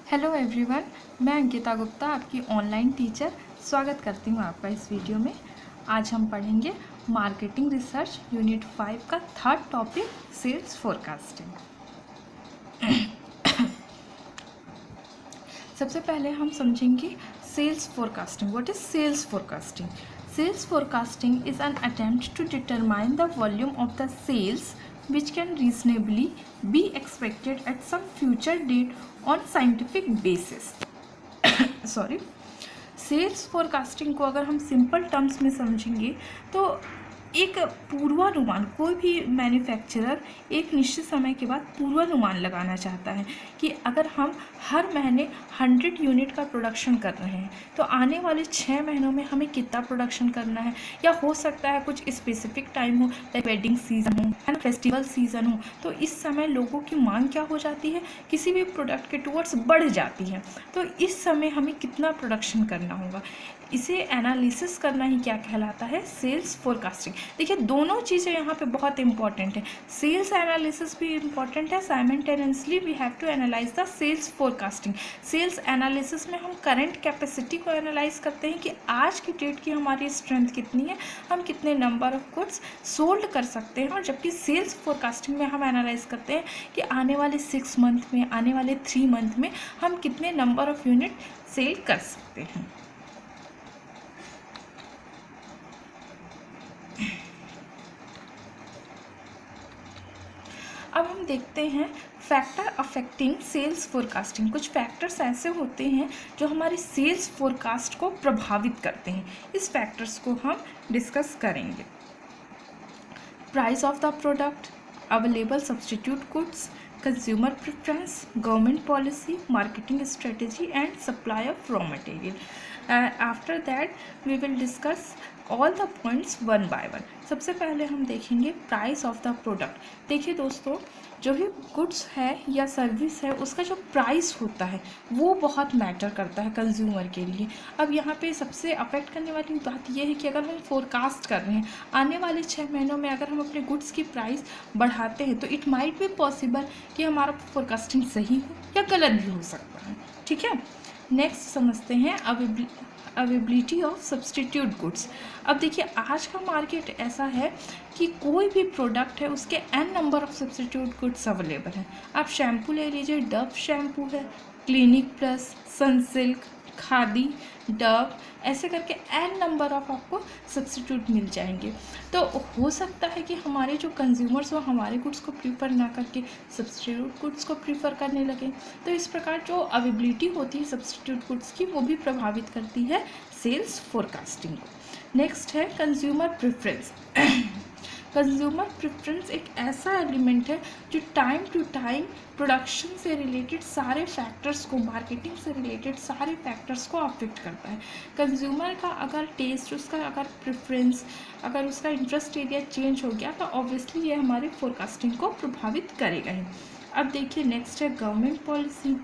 Hello everyone, मैं अंकिता गुप्ता आपकी online teacher स्वागत करती हूँ आपका इस वीडियो में। आज हम पढ़ेंगे मार्केटिंग रिसर्च यूनिट 5 का थर्ड टॉपिक सेल्स फोरकास्टिंग। सबसे पहले हम समझेंगे sales forecasting. What is sales forecasting? Sales forecasting is an attempt to determine the volume of the sales which can reasonably be expected at some future date on scientific basis. Sorry, sales forecasting को अगर हम simple terms में समझेंगे तो एक पूर्वानुमान, कोई भी मैन्युफैक्चरर एक निश्चित समय के बाद पूर्वानुमान लगाना चाहता है कि अगर हम हर महीने 100 यूनिट का प्रोडक्शन कर रहे हैं तो आने वाले 6 महीनों में हमें कितना प्रोडक्शन करना है, या हो सकता है कुछ स्पेसिफिक टाइम हो, लाइक वेडिंग सीजन हो, है ना, फेस्टिवल सीजन हो, तो इस समय लोगों की मांग क्या हो जाती है, किसी भी प्रोडक्ट के टुवर्ड्स बढ़ जाती है। तो इस समय हमें कितना प्रोडक्शन करना होगा, इसे एनालिसिस करना ही क्या कहलाता है, सेल्स फोरकास्टिंग। देखिए, दोनों चीज़ें यहाँ पे बहुत इंपॉर्टेंट है। सेल्स एनालिसिस भी इम्पॉर्टेंट है, simultaneously we have to analyse the sales forecasting. Sales analysis में हम करंट कैपेसिटी को एनालाइज करते हैं कि आज की डेट की हमारी स्ट्रेंथ कितनी है, हम कितने नंबर ऑफ गुड्स सोल्ड कर सकते हैं। और जबकि सेल्स फोरकास्टिंग में हम एनालाइज करते हैं कि आने वाले 6 मंथ में, आने वाले 3 मंथ में हम कितने नंबर ऑफ यूनिट सेल कर सकते हैं। अब हम देखते हैं फैक्टर अफेक्टिंग सेल्स फोरकास्टिंग। कुछ फैक्टर्स ऐसे होते हैं जो हमारी सेल्स फोरकास्ट को प्रभावित करते हैं। इस फैक्टर्स को हम डिस्कस करेंगे। Price of the product, available substitute goods, consumer preference, government policy, marketing strategy and supply of raw material. After that we will discuss all the points one by one. सबसे पहले हम देखेंगे price of the product. देखिए दोस्तों, जो भी goods है या सर्विस है उसका जो प्राइस होता है वो बहुत मैटर करता है कंज्यूमर के लिए। अब यहाँ पे सबसे अफेक्ट करने वाली बात यह है कि अगर हम फोरकास्ट कर रहे हैं आने वाले 6 महीनों में, अगर हम अपने गुड्स की प्राइस बढ़ाते हैं तो इट माइट बी पॉसिबल कि हमारा फोरकास्टिंग सही हो या गलत भी हो सकता है। ठीक है, नेक्स्ट समझते हैं अवेबिलिटी ऑफ सब्स्टिट्यूट गुड्स। अब देखिए, आज का मार्केट ऐसा है कि कोई भी प्रोडक्ट है उसके n number of substitute goods available हैं। आप शैम्पू ले लीजिए, डव शैम्पू है, clinic plus, Sunsilk, khadi, Dove, ऐसे करके n नंबर ऑफ आपको सब्स्टिट्यूट मिल जाएंगे। तो हो सकता है कि हमारे जो कंज्यूमर्स हो हमारे गुड्स को प्रीफर ना करके सब्स्टिट्यूट गुड्स को प्रीफर करने लगे। तो इस प्रकार जो अवेबिलिटी होती है सब्स्टिट्यूट गुड्स की वो भी प्रभावित करती है सेल्स फोरकास्टिंग को। नेक्स्ट है कंज्यूमर प्रेफरेंस। कंज्यूमर प्रेफरेंस एक ऐसा एलिमेंट है जो टाइम टू टाइम प्रोडक्शन से रिलेटेड सारे फैक्टर्स को, मार्केटिंग से रिलेटेड सारे फैक्टर्स को अफेक्ट करता है। कंज्यूमर का अगर टेस्ट, उसका अगर प्रेफरेंस, अगर उसका इंटरेस्ट एरिया चेंज हो गया तो ऑब्वियसली ये हमारी फोरकास्टिंग को प्रभावित करेगा ही। अब देखिए, नेक्स्ट है गवर्नमेंट पॉलिसी।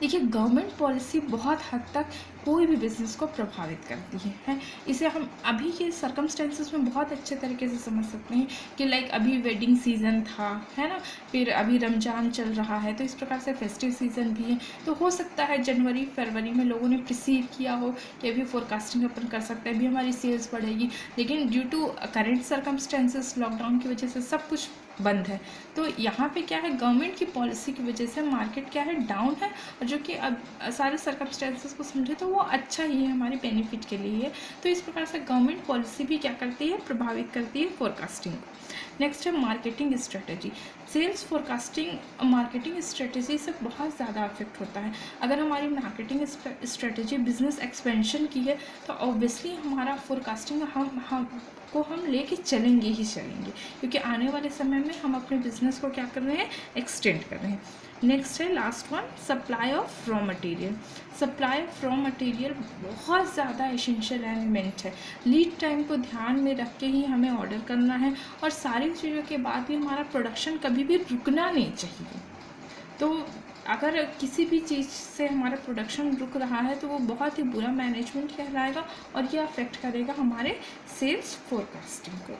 देखिए, गवर्नमेंट पॉलिसी बहुत हद तक कोई भी बिजनेस को प्रभावित करती है। इसे हम अभी के सर्कमस्टेंसेस में बहुत अच्छे तरीके से समझ सकते हैं कि लाइक अभी वेडिंग सीज़न था, है ना, फिर अभी रमज़ान चल रहा है, तो इस प्रकार से फेस्टिव सीज़न भी है। तो हो सकता है जनवरी फरवरी में लोगों ने प्रिसीव किया हो कि अभी फोरकास्टिंग अपन कर सकते हैं, अभी हमारी सेल्स बढ़ेगी, लेकिन due to current circumstances, lockdown की वजह से सब कुछ बंद है। तो यहाँ पे क्या है, गवर्नमेंट की पॉलिसी की वजह से मार्केट क्या है, डाउन है, और जो कि अब सारे सर्कमस्टेंसेस को समझे तो वो अच्छा ही है, हमारे बेनिफिट के लिए है। तो इस प्रकार से गवर्नमेंट पॉलिसी भी क्या करती है, प्रभावित करती है फोरकास्टिंग को। नेक्स्ट है marketing strategy. Sales forecasting marketing strategy से बहुत ज़्यादा अफेक्ट होता है। अगर हमारी मार्केटिंग स्ट्रेटेजी बिजनेस एक्सपेंशन की है तो ऑब्वियसली हमारा फोरकास्टिंग हम लेके चलेंगे ही चलेंगे, क्योंकि आने वाले समय में हम अपने बिजनेस को क्या कर रहे हैं, एक्सटेंड कर रहे हैं। नेक्स्ट है last one, supply of raw material. Supply of raw material बहुत ज़्यादा एसेंशियल एलिमेंट है। लीड टाइम को ध्यान में रख के ही हमें ऑर्डर करना है, और सारी चीज़ों के बाद भी हमारा प्रोडक्शन कभी भी रुकना नहीं चाहिए। तो अगर किसी भी चीज़ से हमारा प्रोडक्शन रुक रहा है तो वो बहुत ही बुरा मैनेजमेंट कहलाएगा और ये अफेक्ट करेगा हमारे सेल्स फोरकास्टिंग को।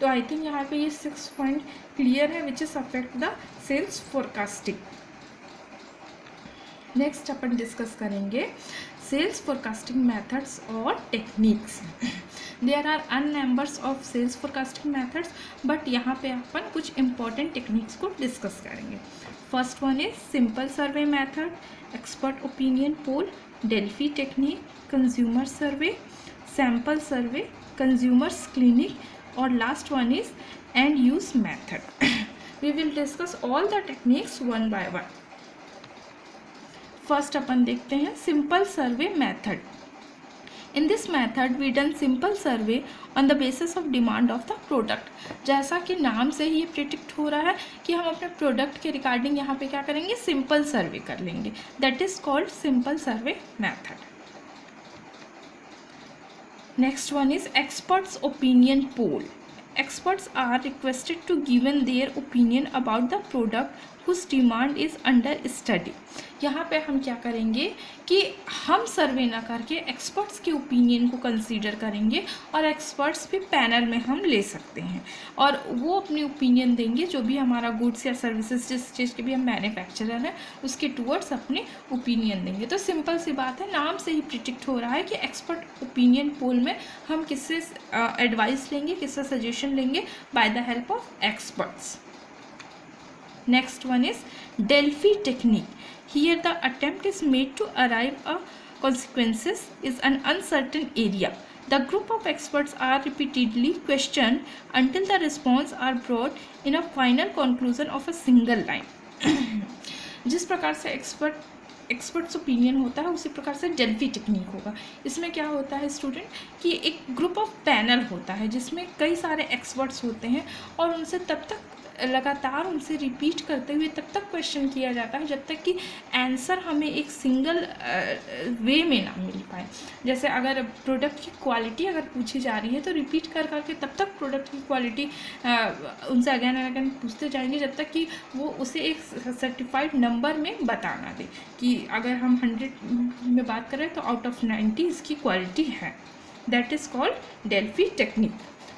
तो आई थिंक यहाँ पे ये 6 पॉइंट क्लियर है which is affect the sales forecasting. Next अपन डिस्कस करेंगे सेल्स फोरकास्टिंग मेथड्स और techniques. There are an numbers of sales forecasting methods, but यहाँ पे अपन कुछ इंपॉर्टेंट टेक्निक्स को डिस्कस करेंगे। First one is simple survey method, expert opinion poll, Delphi technique, consumer survey, sample survey, consumers clinic, और last one is end use method. We will discuss all the techniques one by one. First अपन देखते हैं simple survey method. In this method we done simple survey on the basis of demand of the product. जैसा कि नाम से ही ये predict हो रहा है कि हम अपने प्रोडक्ट के रिगार्डिंग यहाँ पे क्या करेंगे, सिंपल सर्वे कर लेंगे। That is called simple survey method. Next one is experts opinion poll. Experts are requested to given their opinion about the product whose demand is under study। यहाँ पे हम क्या करेंगे कि हम सर्वे ना करके एक्सपर्ट्स के ओपिनियन को कंसीडर करेंगे, और एक्सपर्ट्स भी पैनल में हम ले सकते हैं और वो अपनी ओपिनियन देंगे जो भी हमारा गुड्स या सर्विसेज जिस चीज़ के भी हम मैन्युफैक्चरर हैं उसके टूवर्ड्स अपने ओपिनियन देंगे। तो सिंपल सी बात है, नाम से ही प्रिडिक्ट हो रहा है कि एक्सपर्ट ओपिनियन पोल में हम किससे एडवाइस लेंगे, किससे सजेशन लेंगे, by the help of experts. Next one is Delphi technique. Here the attempt is made to arrive a consequences is an uncertain area. The group of experts are repeatedly questioned until the response are brought in a final conclusion of a single line। जिस प्रकार से experts opinion होता है उसी प्रकार से Delphi technique होगा। इसमें क्या होता है स्टूडेंट कि एक ग्रुप ऑफ पैनल होता है जिसमें कई सारे एक्सपर्ट्स होते हैं और उनसे तब तक लगातार उनसे रिपीट करते हुए तब तक क्वेश्चन किया जाता है जब तक कि आंसर हमें एक सिंगल वे में ना मिल पाए। जैसे अगर प्रोडक्ट की क्वालिटी अगर पूछी जा रही है तो रिपीट कर करके तब तक प्रोडक्ट की क्वालिटी उनसे अगेन एंड अगेन पूछते जाएंगे जब तक कि वो उसे एक सर्टिफाइड नंबर में बता ना दे कि अगर हम 100 में बात करें तो आउट ऑफ 90 इसकी क्वालिटी है। That is called Delphi technique.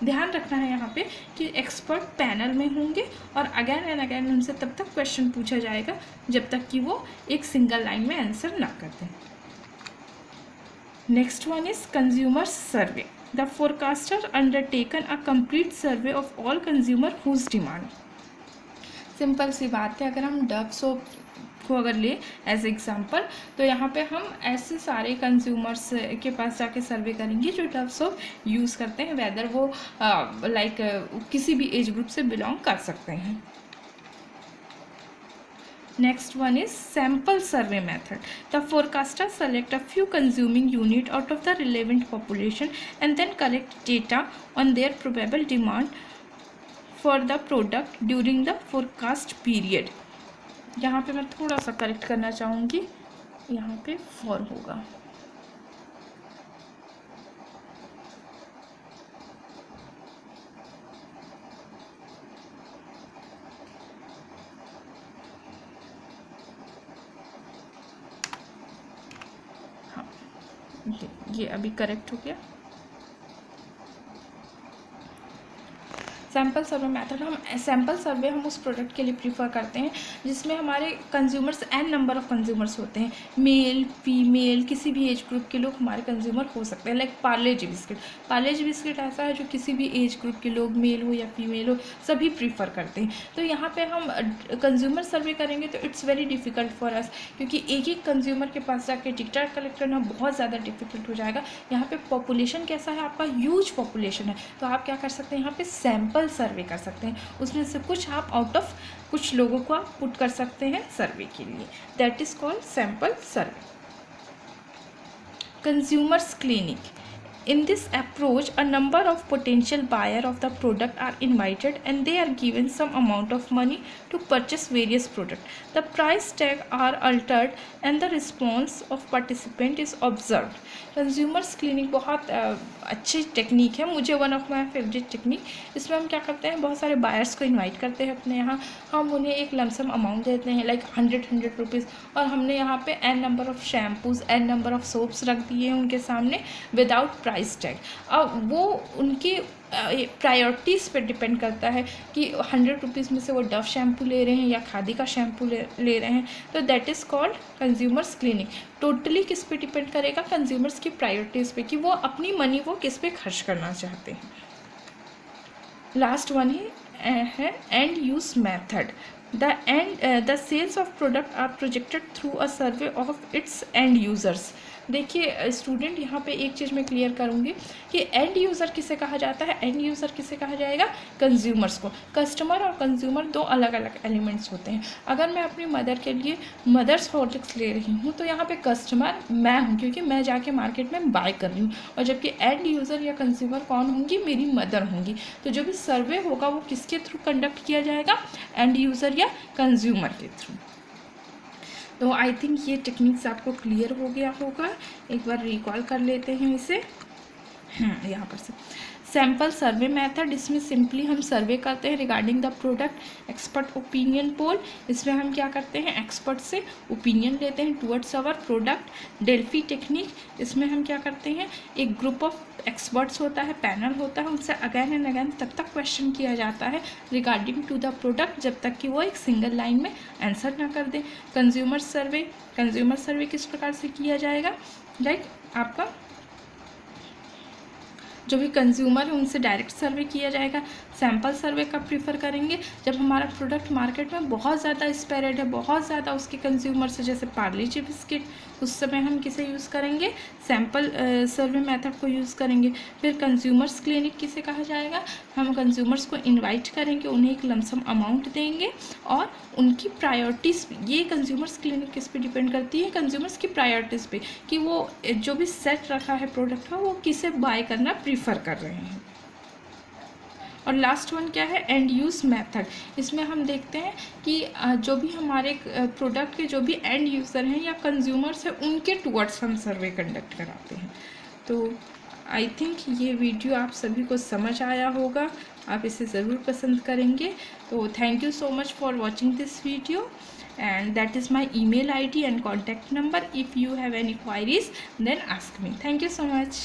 ध्यान रखना है यहाँ पे कि एक्सपर्ट पैनल में होंगे और अगेन एंड अगेन उनसे तब तक क्वेश्चन पूछा जाएगा जब तक कि वो एक सिंगल लाइन में आंसर ना कर दें। Next one is consumer survey. The forecaster undertaken a complete survey of all consumer whose demand. Simple सी बात है, अगर हम डव सोप को अगर ले एज एग्जांपल तो यहाँ पे हम ऐसे सारे कंज्यूमर्स के पास जाके सर्वे करेंगे जो डव सोप यूज़ करते हैं, वेदर वो किसी भी एज ग्रुप से बिलोंग कर सकते हैं। Next one is sample survey method. The forecaster select a few consuming unit out of the relevant population and then collect data on their probable demand for the product during the forecast period. यहाँ पे मैं थोड़ा सा correct करना चाहूँगी, यहाँ पे for होगा। हाँ, ये अभी करेक्ट हो गया। सैम्पल सर्वे मेथड, हम सैम्पल सर्वे हम उस प्रोडक्ट के लिए प्रीफर करते हैं जिसमें हमारे consumers n number of consumers होते हैं, मेल फीमेल किसी भी एज ग्रुप के लोग हमारे कंज्यूमर हो सकते हैं। लाइक पार्ले जी बिस्किट, पार्ले जी बिस्किट ऐसा है जो किसी भी एज ग्रुप के लोग मेल हो या फीमेल हो सभी प्रीफर करते हैं। तो यहाँ पे हम कंज्यूमर सर्वे करेंगे तो it's very difficult for us, क्योंकि एक एक कंज्यूमर के पास जाके डेटा कलेक्ट करना बहुत ज़्यादा डिफिकल्ट हो जाएगा। यहाँ पे पॉपुलेशन कैसा है, आपका ह्यूज पॉपुलेशन है, तो आप क्या कर सकते हैं यहाँ पे सैम्पल सर्वे कर सकते हैं, उसमें से कुछ आप आउट ऑफ कुछ लोगों को आप पुट कर सकते हैं सर्वे के लिए। That is called sample survey. Consumers clinic. In this approach, a number of potential buyer of the product are invited and they are given some amount of money to purchase various products. The price tag are altered and the response of participant is observed. Consumers clinic बहुत अच्छी technique है, मुझे one of my favourite technique. इसमें हम क्या करते हैं, बहुत सारे बायर्स को इन्वाइट करते हैं अपने यहाँ, हम उन्हें एक लमसम अमाउंट देते हैं लाइक 100 रुपीज़, और हमने यहाँ पे n number of shampoos n number of soaps रख दिए हैं उनके सामने विदाउट प्राइस टैग। अब वो उनके प्रायोरिटीज़ पे डिपेंड करता है कि 100 रुपीज़ में से वो डव शैम्पू ले रहे हैं या खादी का शैम्पू ले रहे हैं, तो that is called consumers clinic. Totally किस पे डिपेंड करेगा? कंज्यूमर्स की प्रायोरिटीज़ पे, कि वो अपनी मनी वो किस पे खर्च करना चाहते हैं। लास्ट वन है end use method. The sales of product are projected through a survey of its end users. देखिए स्टूडेंट, यहाँ पे एक चीज़ मैं क्लियर करूँगी कि एंड यूज़र किसे कहा जाता है? एंड यूज़र किसे कहा जाएगा? कंज्यूमर्स को। कस्टमर और कंज्यूमर दो अलग अलग एलिमेंट्स होते हैं। अगर मैं अपनी मदर के लिए मदर्स हॉर्लिक्स ले रही हूँ तो यहाँ पे कस्टमर मैं हूँ, क्योंकि मैं जाके मार्केट में बाय कर रही हूँ, और जबकि एंड यूज़र या कंज्यूमर कौन होंगी? मेरी मदर होंगी। तो जो भी सर्वे होगा वो किसके थ्रू कंडक्ट किया जाएगा? एंड यूज़र या कंज्यूमर के थ्रू। तो आई थिंक ये टेक्निक्स आपको क्लियर हो गया होगा। एक बार रिकॉल कर लेते हैं इसे। यहाँ पर से सैम्पल सर्वे मेथड, इसमें सिंपली हम सर्वे करते हैं regarding the product. Expert opinion पोल, इसमें हम क्या करते हैं? एक्सपर्ट से ओपिनियन लेते हैं towards our product. Delphi technique, इसमें हम क्या करते हैं? एक ग्रुप ऑफ एक्सपर्ट्स होता है, पैनल होता है, उनसे अगैन एंड अगैन तब तक क्वेश्चन किया जाता है रिगार्डिंग टू द प्रोडक्ट जब तक कि वो एक सिंगल लाइन में आंसर ना कर दें। कंज्यूमर सर्वे किस प्रकार से किया जाएगा? लाइक आपका जो भी कंज्यूमर है उनसे डायरेक्ट सर्वे किया जाएगा। सैम्पल सर्वे कब प्रीफर करेंगे? जब हमारा प्रोडक्ट मार्केट में बहुत ज़्यादा स्प्रेड है, बहुत ज़्यादा उसके कंज्यूमर्स है, जैसे पार्ले जी बिस्किट, उस समय हम किसे यूज़ करेंगे? सैम्पल सर्वे मेथड को यूज़ करेंगे। फिर कंज्यूमर्स क्लिनिक किसे कहा जाएगा? हम कंज्यूमर्स को इन्वाइट करेंगे, उन्हें एक लमसम अमाउंट देंगे और उनकी प्रायोरिटीज़, ये कंज्यूमर्स क्लिनिक किस पे डिपेंड करती है? कंज्यूमर्स की प्रायोरिटीज़ पे, कि वो जो भी सेट रखा है प्रोडक्ट का वो किसे बाय करना प्रीफर कर रहे हैं। और लास्ट वन क्या है? And use method. इसमें हम देखते हैं कि जो भी हमारे प्रोडक्ट के जो भी एंड यूज़र हैं या कंज्यूमर्स हैं उनके टुवर्ड्स हम सर्वे कंडक्ट कराते हैं। तो आई थिंक ये वीडियो आप सभी को समझ आया होगा, आप इसे ज़रूर पसंद करेंगे। तो thank you so much for watching this video, and that is my email ID and contact number. If you have any queries then ask me. Thank you so much.